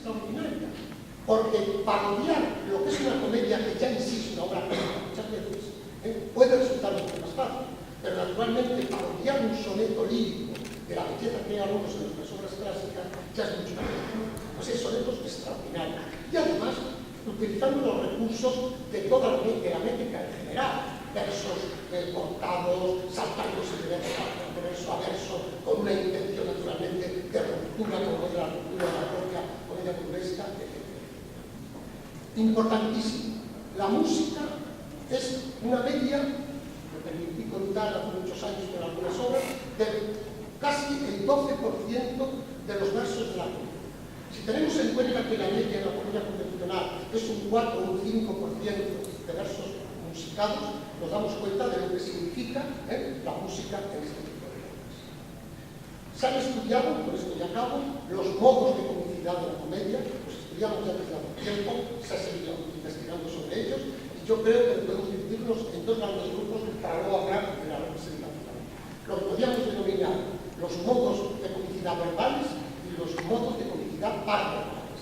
extraordinaria, porque parodiar lo que es una comedia que ya en sí es una obra muchas veces puede resultar mucho más fácil, pero naturalmente parodiar un soneto lírico de la belleza que hay algunos en nuestras obras clásicas ya es mucho más difícil. Pues hay sonetos extraordinarios y además utilizando los recursos de toda la métrica en general, versos cortados, saltándose de verso a verso, con una intención naturalmente de ruptura, como es la ruptura de la propia comedia burlesca, etc. Importantísimo, la música es una media, me permití contar hace muchos años con algunas obras, de casi el 12% de los versos de la comedia. Si tenemos en cuenta que la media en la comedia convencional es un 4 o un 5% de versos musicados, nos damos cuenta de lo que significa la música en este tipo de obras. Se han estudiado, por esto ya acabo, los modos de comicidad de la comedia, los estudiamos ya desde hace tiempo, se ha seguido investigando sobre ellos, y yo creo que podemos dividirlos en dos grandes grupos para luego hablar de la representación. Lo que podríamos denominar los modos de comicidad verbales y los modos de comicidad paraverbales.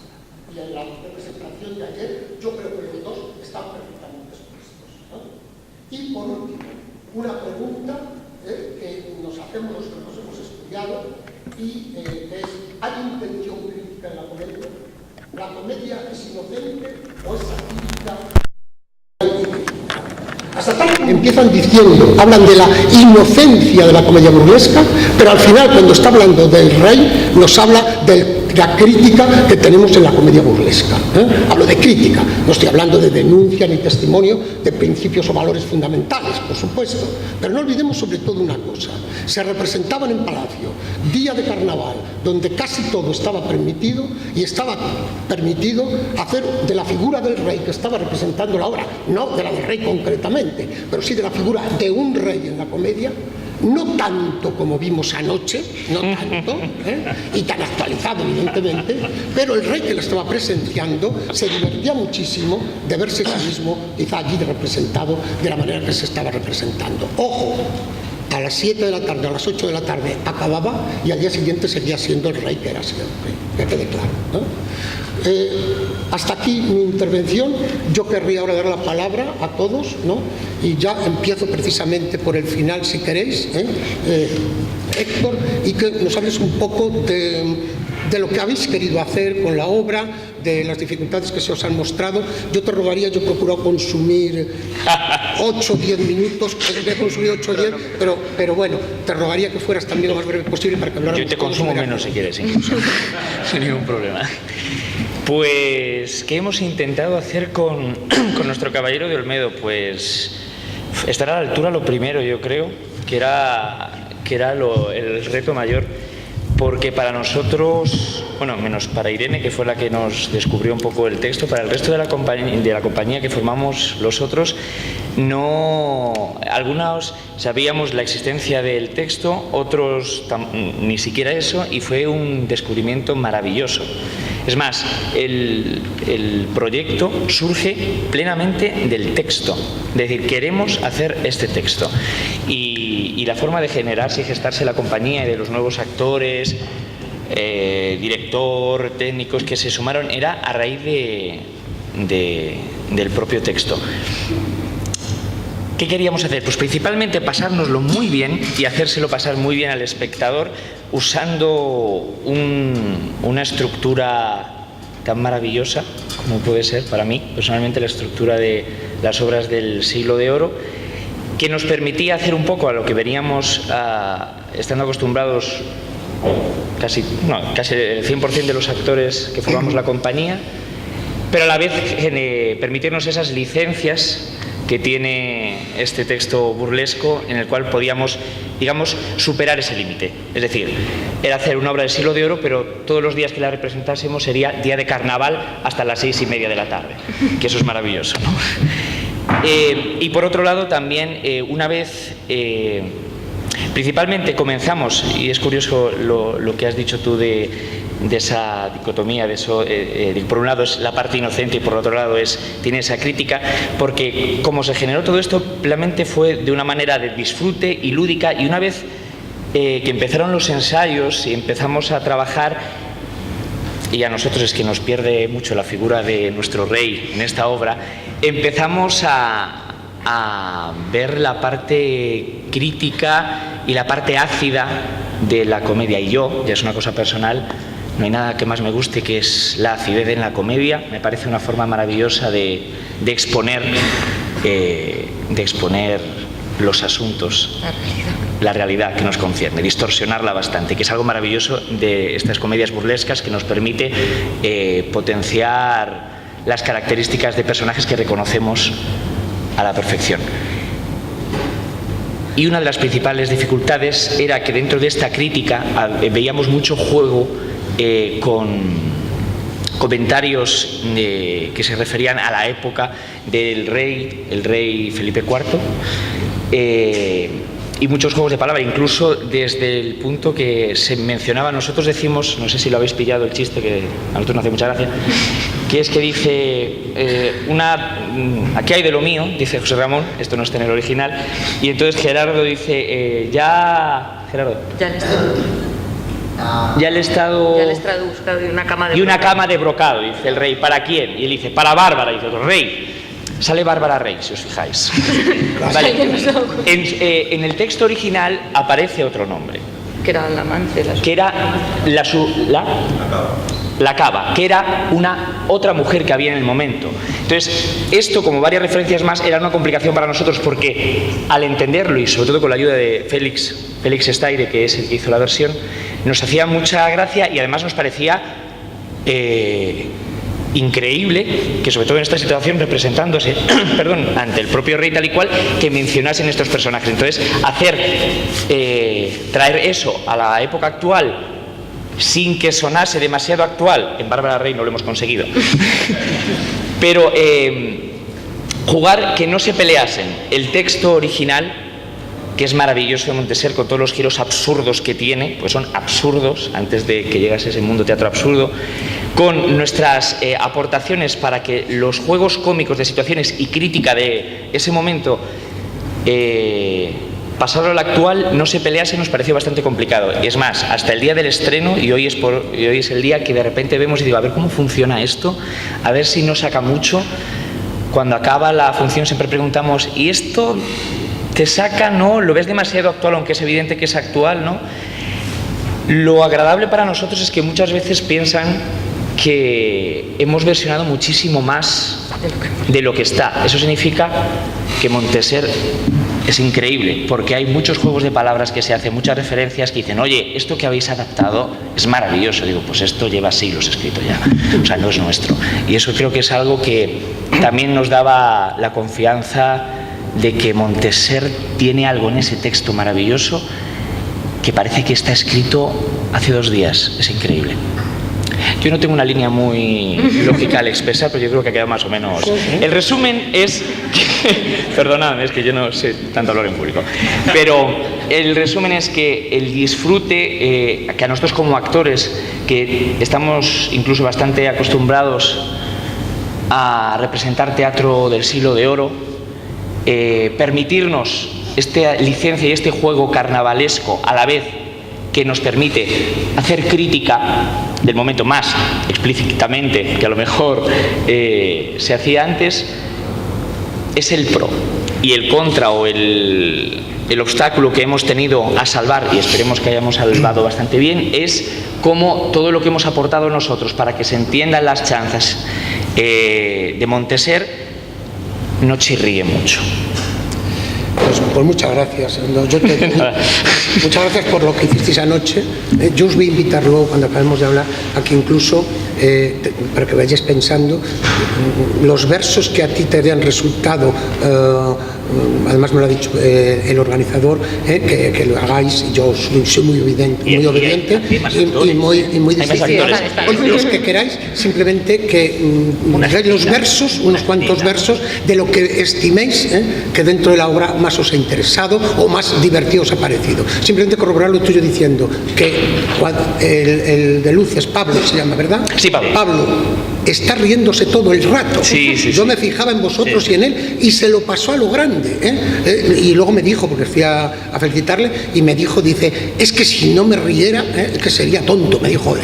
Y en la representación de ayer, yo creo que los dos están perfectamente expuestos, ¿no? Y por último, una pregunta que nos hacemos los que nos hemos estudiado y es: ¿hay intención crítica en la comedia? ¿La comedia es inocente o es satírica? Hasta tal empiezan diciendo, hablan de la inocencia de la comedia burlesca, pero al final, cuando está hablando del rey, nos habla de la crítica que tenemos en la comedia burlesca. Hablo de crítica, no estoy hablando de denuncia ni testimonio de principios o valores fundamentales, por supuesto, pero no olvidemos sobre todo una cosa: se representaban en Palacio, día de carnaval, donde casi todo estaba permitido, y estaba permitido hacer de la figura del rey que estaba representando la obra, no de la del rey concretamente, pero sí de la figura de un rey en la comedia, no tanto como vimos anoche, no tanto, y tan actualizado evidentemente, pero el rey que lo estaba presenciando se divertía muchísimo de verse a sí mismo quizá allí representado de la manera que se estaba representando. Ojo, a las 7 de la tarde, a las 8 de la tarde acababa y al día siguiente seguía siendo el rey que era siempre, que quede claro, ¿no? Hasta aquí mi intervención. Yo querría ahora dar la palabra a todos, ¿no? Y ya empiezo precisamente por el final, si queréis, Héctor, y que nos hables un poco de lo que habéis querido hacer con la obra, de las dificultades que se os han mostrado. Yo te rogaría, yo he procurado consumir 8 o 10 minutos, he consumido 8 o 10, pero bueno, te rogaría que fueras también lo más breve posible para que habláramos. Yo te consumo menos si quieres, incluso, sin ningún problema. Pues, ¿qué hemos intentado hacer con nuestro Caballero de Olmedo? Pues estar a la altura, lo primero, yo creo, que era el reto mayor, porque para nosotros, bueno, menos para Irene, que fue la que nos descubrió un poco el texto, para el resto de la compañía que formamos los otros, no, algunos sabíamos la existencia del texto, otros ni siquiera eso, y fue un descubrimiento maravilloso. Es más, el proyecto surge plenamente del texto, es decir, queremos hacer este texto. Y la forma de generarse y gestarse la compañía y de los nuevos actores, director, técnicos que se sumaron, era a raíz del propio texto. ¿Qué queríamos hacer? Pues principalmente pasárnoslo muy bien y hacérselo pasar muy bien al espectador, usando una estructura tan maravillosa como puede ser para mí, personalmente, la estructura de las obras del Siglo de Oro, que nos permitía hacer un poco a lo que veníamos estando acostumbrados casi el 100% de los actores que formamos la compañía, pero a la vez permitirnos esas licencias que tiene este texto burlesco, en el cual podíamos, digamos, superar ese límite. Es decir, era hacer una obra del Siglo de Oro, pero todos los días que la representásemos sería día de carnaval hasta las 6:30 de la tarde, que eso es maravilloso, ¿no? Y por otro lado también, una vez, principalmente comenzamos, y es curioso lo que has dicho tú de esa dicotomía, de eso, por un lado es la parte inocente y por otro lado tiene esa crítica, porque como se generó todo esto, realmente fue de una manera de disfrute y lúdica, y una vez que empezaron los ensayos y empezamos a trabajar, y a nosotros es que nos pierde mucho la figura de nuestro rey en esta obra, empezamos a ver la parte crítica y la parte ácida de la comedia. Y yo, ya es una cosa personal, no hay nada que más me guste que es la acidez en la comedia. Me parece una forma maravillosa de exponer los asuntos, la realidad que nos concierne, distorsionarla bastante, que es algo maravilloso de estas comedias burlescas, que nos permite potenciar las características de personajes que reconocemos a la perfección. Y una de las principales dificultades era que dentro de esta crítica veíamos mucho juego con comentarios que se referían a la época del rey, el rey Felipe IV, y muchos juegos de palabra, incluso desde el punto que se mencionaba, nosotros decimos, no sé si lo habéis pillado el chiste, que a nosotros nos hace mucha gracia, que es que dice, aquí hay de lo mío, dice José Ramón, esto no está en el original, y entonces Gerardo dice, Gerardo, ya el Estado buscado y una cama de brocado, dice el rey, ¿para quién? Y él dice, para Bárbara, dice otro, rey. Sale Bárbara Rey, si os fijáis. Vale. En el texto original aparece otro nombre. Que era la amante. Que era la cava, que era otra mujer que había en el momento. Entonces, esto, como varias referencias más, era una complicación para nosotros porque, al entenderlo, y sobre todo con la ayuda de Félix Estaire, que es el que hizo la versión, nos hacía mucha gracia y además nos parecía increíble que, sobre todo en esta situación, representándose ante el propio rey tal y cual, que mencionasen estos personajes. Entonces, traer eso a la época actual sin que sonase demasiado actual, en Bárbara Rey no lo hemos conseguido, pero jugar que no se peleasen el texto original, que es maravilloso de Montesser, con todos los giros absurdos que tiene, pues son absurdos antes de que llegase ese mundo teatro absurdo, con nuestras aportaciones para que los juegos cómicos de situaciones y crítica de ese momento, pasarlo al actual, no se pelease, nos pareció bastante complicado. Y es más, hasta el día del estreno, y hoy es el día que de repente vemos y digo, a ver cómo funciona esto, a ver si no saca mucho. Cuando acaba la función siempre preguntamos, ¿y esto te saca? ¿No? ¿Lo ves demasiado actual, aunque es evidente que es actual, no? Lo agradable para nosotros es que muchas veces piensan que hemos versionado muchísimo más de lo que está. Eso significa que Montesser es increíble, porque hay muchos juegos de palabras que se hacen, muchas referencias que dicen, oye, esto que habéis adaptado es maravilloso. Digo, pues esto lleva siglos escrito ya, o sea, no es nuestro. Y eso creo que es algo que también nos daba la confianza de que Montesser tiene algo en ese texto maravilloso que parece que está escrito hace 2 días. Es increíble. Yo no tengo una línea muy lógica al expresar, pero yo creo que ha quedado más o menos. El resumen es que, perdonadme, es que yo no sé tanto hablar en público, pero el resumen es que el disfrute, que a nosotros como actores, que estamos incluso bastante acostumbrados a representar teatro del siglo de oro, permitirnos esta licencia y este juego carnavalesco a la vez que nos permite hacer crítica del momento más explícitamente que a lo mejor se hacía antes, es el pro. Y el contra o el obstáculo que hemos tenido a salvar, y esperemos que hayamos salvado bastante bien, es cómo todo lo que hemos aportado nosotros para que se entiendan las chanzas de Montesser no chirríe mucho. Pues muchas gracias. Muchas gracias por lo que hicisteis anoche. Yo os voy a invitar luego, cuando acabemos de hablar, a que incluso, para que vayáis pensando, los versos que a ti te hayan resultado, además me lo ha dicho el organizador, que lo hagáis, y yo soy muy obediente y muy distinto. Los que queráis, simplemente que los versos, unos cuantos versos de lo que estiméis que dentro de la obra más os ha interesado o más divertido os ha parecido. Simplemente corroborar lo tuyo diciendo que el de luces, Pablo se llama, ¿verdad? Sí, Pablo. Pablo está riéndose todo el rato. Sí, Yo me fijaba en vosotros y en él y se lo pasó a lo grande. Y luego me dijo, porque fui a felicitarle, y me dijo, dice, es que si no me riera, es que sería tonto, me dijo él.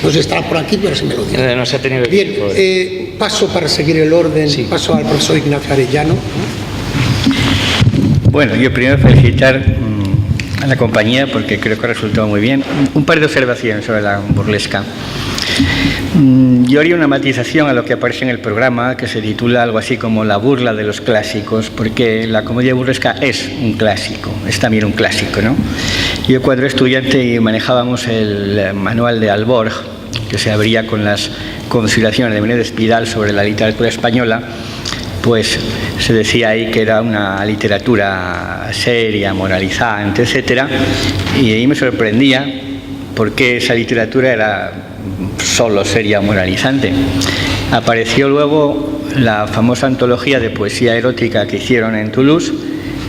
No sé si estará por aquí, pero se me lo dijo. No se ha tenido Bien, paso para seguir el orden, paso al profesor Ignacio Arellano. Bueno, yo primero felicitar a la compañía porque creo que ha resultado muy bien. Un par de observaciones sobre la burlesca. Yo haría una matización a lo que aparece en el programa, que se titula algo así como La burla de los clásicos, porque la comedia burlesca es un clásico, es también un clásico, ¿no? Yo cuando era estudiante y manejábamos el manual de Alborg, que se abría con las consideraciones de Menéndez Pidal sobre la literatura española, pues se decía ahí que era una literatura seria, moralizante, etcétera, y ahí me sorprendía porque esa literatura era solo seria, moralizante. Apareció luego la famosa antología de poesía erótica que hicieron en Toulouse,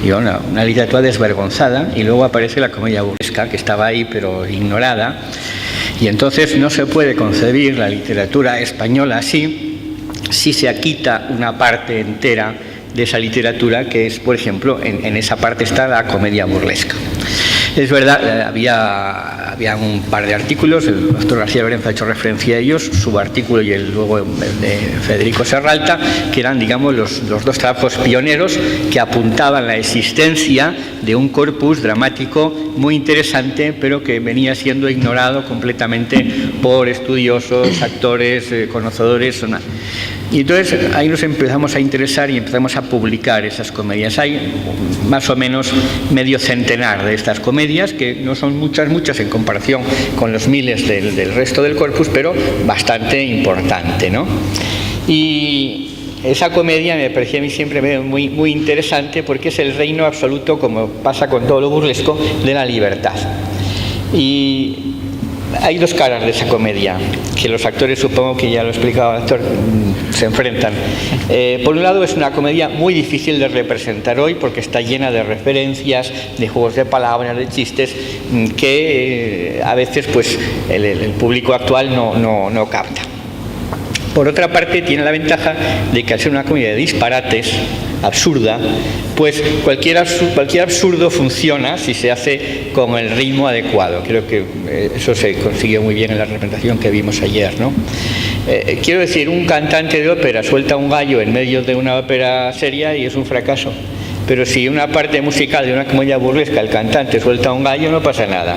y una literatura desvergonzada, y luego aparece la comedia burlesca, que estaba ahí pero ignorada, y entonces no se puede concebir la literatura española así si se quita una parte entera de esa literatura, que es, por ejemplo, en esa parte está la comedia burlesca. Es verdad, había un par de artículos, el doctor García Lorenzo ha hecho referencia a ellos, su artículo y luego el de Federico Serralta, que eran, digamos, los dos trabajos pioneros que apuntaban la existencia de un corpus dramático muy interesante, pero que venía siendo ignorado completamente por estudiosos, actores, conocedores. Y entonces ahí nos empezamos a interesar y empezamos a publicar esas comedias. Hay más o menos medio centenar de estas comedias, que no son muchas en comparación con los miles del resto del corpus, pero bastante importante, ¿no? Y esa comedia me parecía a mí siempre muy interesante, porque es el reino absoluto, como pasa con todo lo burlesco, de la libertad. Y hay dos caras de esa comedia, que los actores, supongo que ya lo explicaba el actor, se enfrentan. Por un lado, es una comedia muy difícil de representar hoy, porque está llena de referencias, de juegos de palabras, de chistes, que a veces pues, el público actual no capta. Por otra parte, tiene la ventaja de que al ser una comedia de disparates, absurda, pues cualquier absurdo funciona si se hace con el ritmo adecuado. Creo que eso se consiguió muy bien en la representación que vimos ayer, ¿no? Quiero decir, un cantante de ópera suelta un gallo en medio de una ópera seria y es un fracaso. Pero si una parte musical de una comedia burlesca, el cantante suelta un gallo, no pasa nada.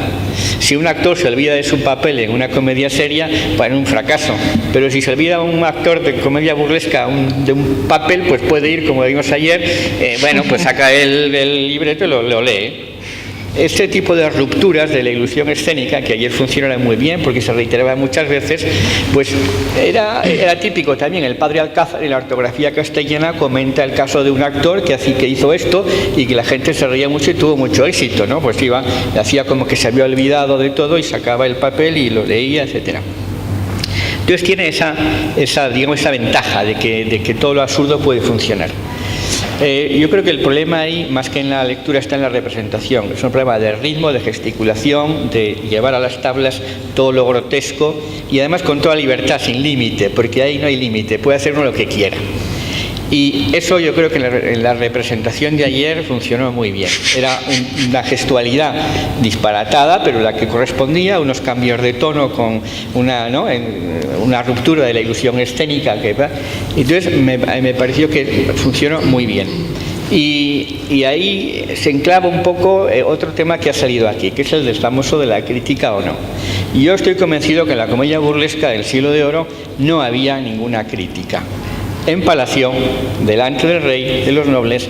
Si un actor se olvida de su papel en una comedia seria, pues es un fracaso. Pero si se olvida un actor de comedia burlesca de un papel, pues puede ir, como vimos ayer, pues saca el libreto y lo lee. Este tipo de rupturas de la ilusión escénica, que ayer funcionaron muy bien porque se reiteraba muchas veces, pues era típico también. El padre Alcázar, en la ortografía castellana, comenta el caso de un actor que hizo esto y que la gente se reía mucho y tuvo mucho éxito, ¿no? Pues hacía como que se había olvidado de todo y sacaba el papel y lo leía, etcétera. Entonces tiene esa ventaja de que todo lo absurdo puede funcionar. Yo creo que el problema ahí, más que en la lectura, está en la representación. Es un problema de ritmo, de gesticulación, de llevar a las tablas todo lo grotesco y además con toda libertad, sin límite, porque ahí no hay límite, puede hacer uno lo que quiera. Y eso yo creo que en la representación de ayer funcionó muy bien. Era una gestualidad disparatada, pero la que correspondía a unos cambios de tono con una ruptura de la ilusión escénica. Entonces me pareció que funcionó muy bien. Y ahí se enclava un poco otro tema que ha salido aquí, que es el del famoso de la crítica o no. Y yo estoy convencido que en la comedia burlesca del Siglo de Oro no había ninguna crítica. En Palacio, delante del rey, de los nobles,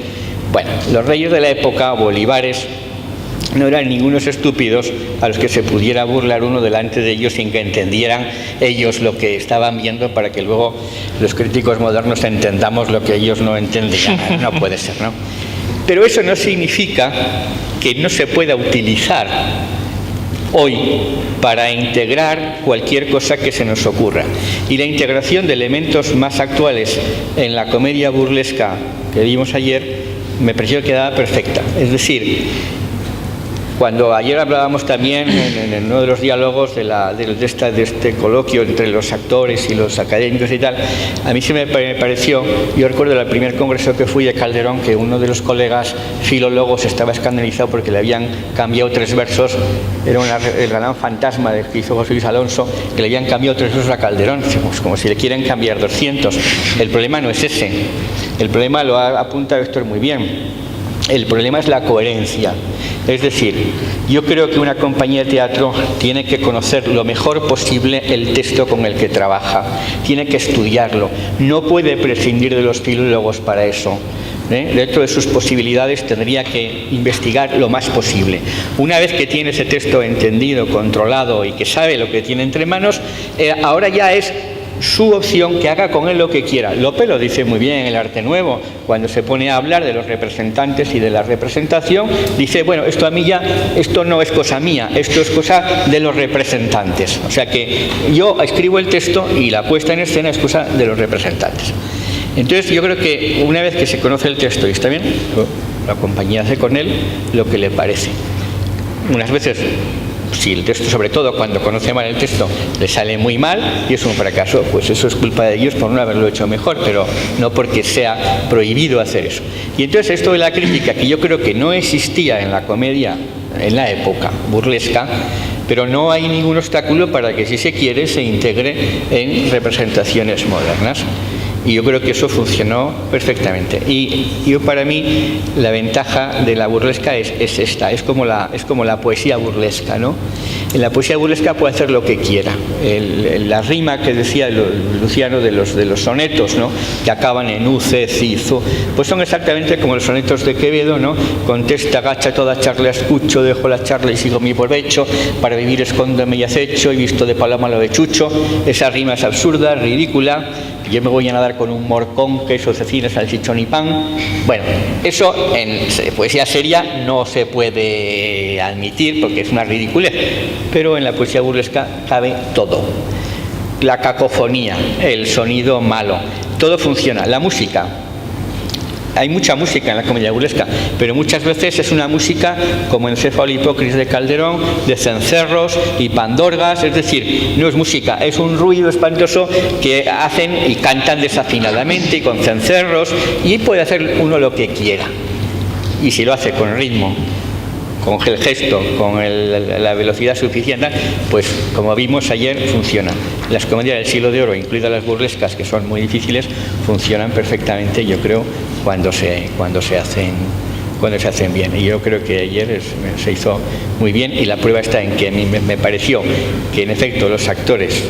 los reyes de la época, Bolívares, no eran ningunos estúpidos a los que se pudiera burlar uno delante de ellos sin que entendieran ellos lo que estaban viendo, para que luego los críticos modernos entendamos lo que ellos no entendían. No puede ser, ¿no? Pero eso no significa que no se pueda utilizar hoy para integrar cualquier cosa que se nos ocurra. Y la integración de elementos más actuales en la comedia burlesca que vimos ayer me pareció que quedaba perfecta. Es decir, cuando ayer hablábamos también en uno de los diálogos de este coloquio entre los actores y los académicos y tal, a mí se me pareció, yo recuerdo el primer congreso que fui de Calderón, que uno de los colegas filólogos estaba escandalizado porque le habían cambiado 3 versos, era el gran fantasma del que hizo José Luis Alonso, que le habían cambiado 3 versos a Calderón, como si le quieren cambiar 200. El problema no es ese, el problema lo ha apuntado Héctor muy bien. El problema es la coherencia. Es decir, yo creo que una compañía de teatro tiene que conocer lo mejor posible el texto con el que trabaja, tiene que estudiarlo, no puede prescindir de los filólogos para eso. Dentro de sus posibilidades tendría que investigar lo más posible. Una vez que tiene ese texto entendido, controlado y que sabe lo que tiene entre manos, ahora ya es su opción, que haga con él lo que quiera. Lope lo dice muy bien en El Arte Nuevo, cuando se pone a hablar de los representantes y de la representación, dice, bueno, esto no es cosa mía, esto es cosa de los representantes. O sea que yo escribo el texto y la puesta en escena es cosa de los representantes. Entonces yo creo que una vez que se conoce el texto y está bien, la compañía hace con él lo que le parece. Unas veces, si el texto, sobre todo cuando conoce mal el texto, le sale muy mal y es un fracaso, pues eso es culpa de ellos por no haberlo hecho mejor, pero no porque sea prohibido hacer eso. Y entonces esto de la crítica, que yo creo que no existía en la comedia en la época burlesca, pero no hay ningún obstáculo para que, si se quiere, se integre en representaciones modernas. Y yo creo que eso funcionó perfectamente. Y yo, para mí, la ventaja de la burlesca es esta, es como la poesía burlesca, ¿no? En la poesía burlesca puede hacer lo que quiera. La rima que decía Luciano de los sonetos, ¿no?, que acaban en u, ce, ci, zu, pues son exactamente como los sonetos de Quevedo, ¿no? Contesta, agacha toda charla, escucho, dejo la charla y sigo mi provecho, para vivir escóndeme y acecho, y visto de paloma lo de chucho. Esa rima es absurda, ridícula. Yo me voy a nadar con un morcón, queso, cecina, salchichón y pan. Bueno, eso en poesía seria no se puede admitir porque es una ridiculez, pero en la poesía burlesca cabe todo. La cacofonía, el sonido malo, todo funciona. La música. Hay mucha música en la comedia burlesca, pero muchas veces es una música como en Céfalo Hipócrita de Calderón, de cencerros y pandorgas, es decir, no es música, es un ruido espantoso que hacen y cantan desafinadamente y con cencerros, y puede hacer uno lo que quiera. Y si lo hace con ritmo, con el gesto, con la velocidad suficiente, pues como vimos ayer, funciona. Las comedias del siglo de oro, incluidas las burlescas, que son muy difíciles, funcionan perfectamente, yo creo, cuando se hacen bien. Y yo creo que ayer se hizo muy bien, y la prueba está en que a mí me pareció que en efecto los actores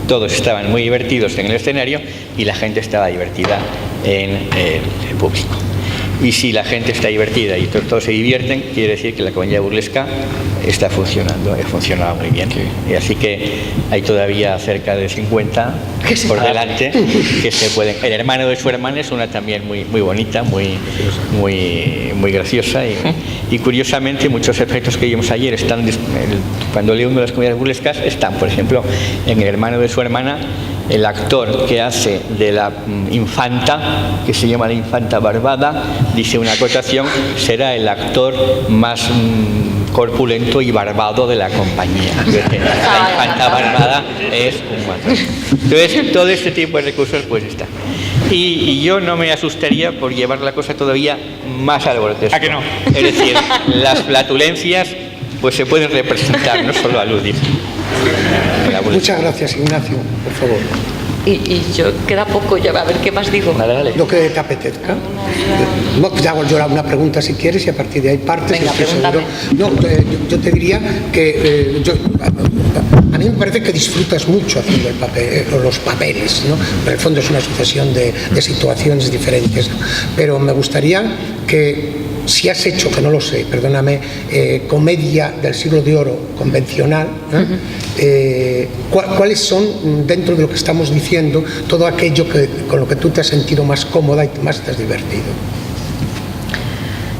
todos estaban muy divertidos en el escenario y la gente estaba divertida en el público. Y si la gente está divertida y todos se divierten, quiere decir que la comedia burlesca está funcionando, ha funcionado muy bien. Y así que hay todavía cerca de 50 por delante que se pueden. El hermano de su hermana es una también muy bonita, muy graciosa, y curiosamente muchos efectos que vimos ayer están, cuando leo uno de las comedias burlescas, están, por ejemplo, en el hermano de su hermana. El actor que hace de la infanta, que se llama la infanta Barbada, dice una acotación, será el actor más corpulento y barbado de la compañía. La infanta Barbada es un guapo. Entonces, todo este tipo de recursos pues está. Y yo no me asustaría por llevar la cosa todavía más al grotesco. ¿A que no? Es decir, las flatulencias pues se pueden representar, no solo aludir. Muchas gracias, Ignacio, por favor. Y yo, queda poco, ya a ver qué más digo. Dale. Lo que te apetezca. No, te hago yo una pregunta si quieres y a partir de ahí partes. Venga, pregúntame. No, yo te diría que a mí me parece que disfrutas mucho haciendo los papeles, ¿no? En el fondo es una sucesión de situaciones diferentes, ¿no? Pero me gustaría que, si has hecho, que no lo sé, perdóname, comedia del siglo de oro convencional, ¿cuáles son, dentro de lo que estamos diciendo, todo aquello con lo que tú te has sentido más cómoda y más te has divertido?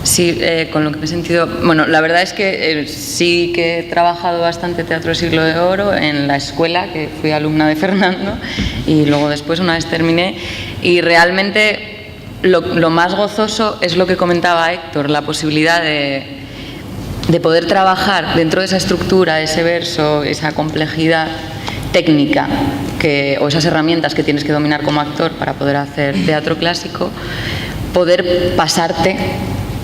Sí, con lo que me he sentido... Bueno, la verdad es que sí que he trabajado bastante teatro del siglo de oro en la escuela, que fui alumna de Fernando, y luego después, una vez terminé, y realmente lo más gozoso es lo que comentaba Héctor, la posibilidad de poder trabajar dentro de esa estructura, ese verso, esa complejidad técnica o esas herramientas que tienes que dominar como actor para poder hacer teatro clásico, poder pasarte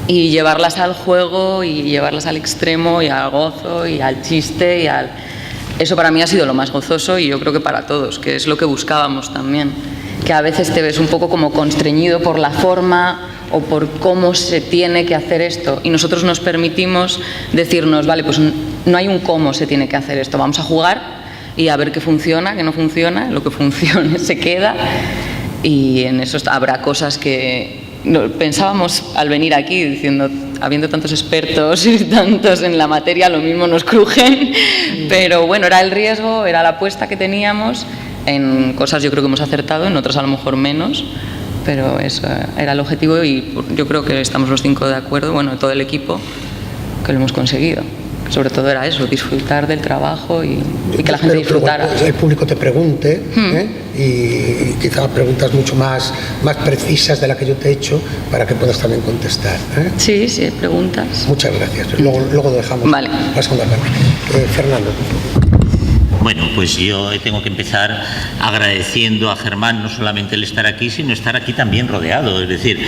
y llevarlas al juego y llevarlas al extremo y al gozo y al chiste Eso para mí ha sido lo más gozoso y yo creo que para todos, que es lo que buscábamos también, que a veces te ves un poco como constreñido por la forma o por cómo se tiene que hacer esto y nosotros nos permitimos decirnos, vale, pues no hay un cómo se tiene que hacer esto, vamos a jugar y a ver qué funciona, qué no funciona, lo que funcione se queda y en eso habrá cosas que pensábamos al venir aquí diciendo, habiendo tantos expertos y tantos en la materia, lo mismo nos crujen, pero bueno, era el riesgo, era la apuesta que teníamos, en cosas yo creo que hemos acertado, en otras a lo mejor menos, pero eso era el objetivo y yo creo que estamos los 5 de acuerdo, bueno, todo el equipo, que lo hemos conseguido. Sobre todo era eso, disfrutar del trabajo y que la gente disfrutara. Que el público te pregunte y quizá preguntas mucho más precisas de las que yo te he hecho para que puedas también contestar. Sí, preguntas. Muchas gracias. Luego dejamos la segunda parte. Fernando. Bueno, pues yo tengo que empezar agradeciendo a Germán no solamente el estar aquí, sino estar aquí también rodeado. Es decir,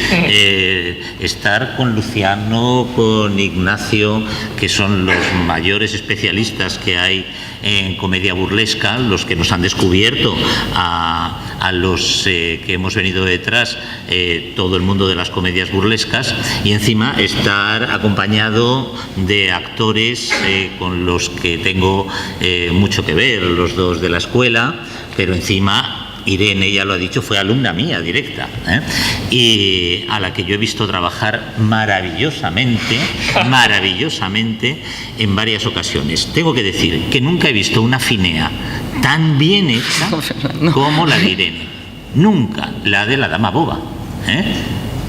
estar con Luciano, con Ignacio, que son los mayores especialistas que hay en comedia burlesca, los que nos han descubierto a los que hemos venido detrás, todo el mundo de las comedias burlescas, y encima estar acompañado de actores con los que tengo mucho que ver, los dos de la escuela, pero encima Irene, ya lo ha dicho, fue alumna mía directa, y a la que yo he visto trabajar maravillosamente en varias ocasiones. Tengo que decir que nunca he visto una finea tan bien hecha como la de Irene. Nunca. La de la dama boba.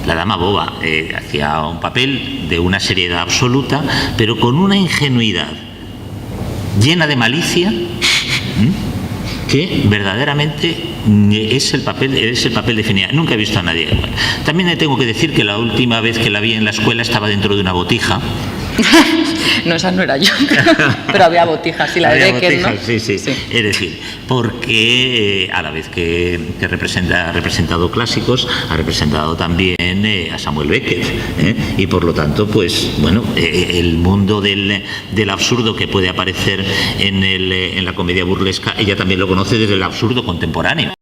La dama boba hacía un papel de una seriedad absoluta, pero con una ingenuidad llena de malicia, que verdaderamente es el papel de Finea. Nunca he visto a nadie igual. También le tengo que decir que la última vez que la vi en la escuela estaba dentro de una botija. No, esa no era yo, pero había botijas, sí, la de Becker, ¿no? Sí. Es decir, porque a la vez que ha representado clásicos, ha representado también a Samuel Beckett, y por lo tanto, pues bueno, el mundo del absurdo que puede aparecer en la comedia burlesca, ella también lo conoce desde el absurdo contemporáneo.